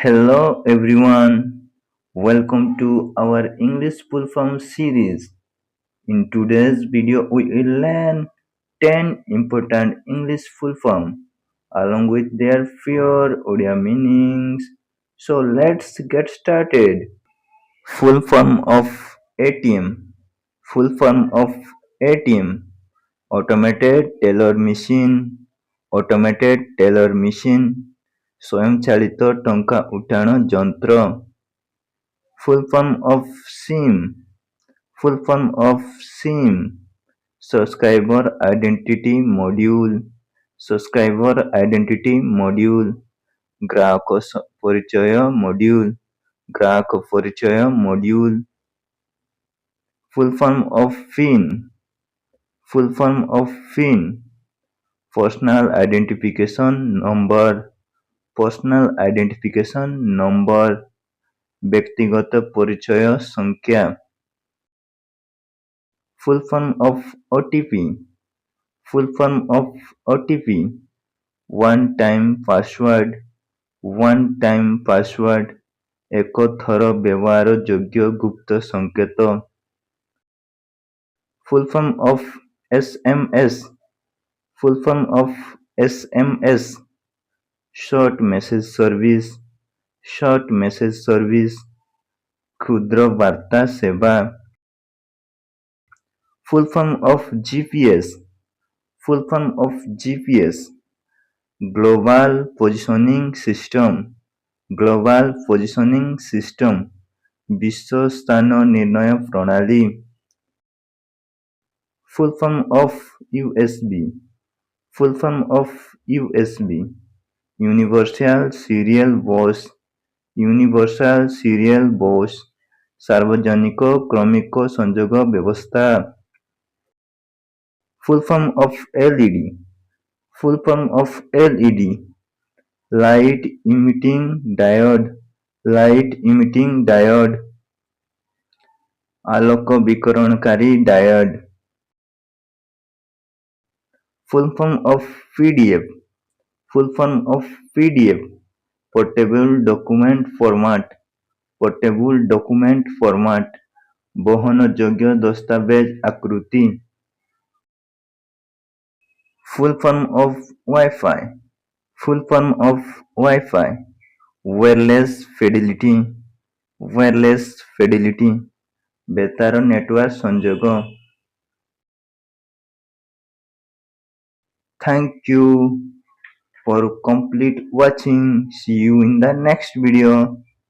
Hello everyone, welcome to our English full form series. In today's video, we will learn 10 important English full form along with their pure Odia meanings. So let's get started. Full form of ATM. Full form of ATM. Automated teller machine. Automated teller machine. ସ୍ୱୟଂଚାଳିତ ଟଙ୍କା ଉଠାଣ ଯନ୍ତ୍ର। Full form of SIM. Full form of SIM. Subscriber Identity Module. Subscriber Identity Module. ଗ୍ରାହକ ପରିଚୟ module. ଗ୍ରାହକ ପରିଚୟ module. Full form of PIN. Full form of PIN. Personal Identification Number. Personal Identification Number. ବ୍ୟକ୍ତିଗତ ପରିଚୟ ସଂଖ୍ୟା। Full form of OTP. Full form of OTP. One time password. One time password. ଏକ ଥର ବ୍ୟବହାର ଯୋଗ୍ୟ ଗୁପ୍ତ ସଂକେତ। Full form of SMS. Full form of SMS. Short message service. Short message service. ক্ষুদ্র বার্তা সেবা। Full form of GPS. Full form of GPS. Global Positioning System. Global Positioning System. বিশ্ব স্থান নির্ণয় প্রণালী। Full form of USB. Full form of USB. Universal Serial Bus. Universal Serial Bus. ସାର୍ବଜନିକ କ୍ରମିକ ସଂଯୋଗ ବ୍ୟବସ୍ଥା। Full form of LED. Full form of LED. Light Emitting Diode. Light Emitting Diode. Alok ବିକରଣକାରୀ ଡାୟୋଡ। Full form of PDF. Full form of PDF. Portable Document Format. Portable Document Format. ବହନଯୋଗ୍ୟ ଦସ୍ତାବେଜ ଆକୃତି। Full form of Wi-Fi. Full form of Wi-Fi. Wireless Fidelity. Wireless Fidelity. ବେତାର network ସଂଯୋଗ। Thank you for complete watching. See you in the next video.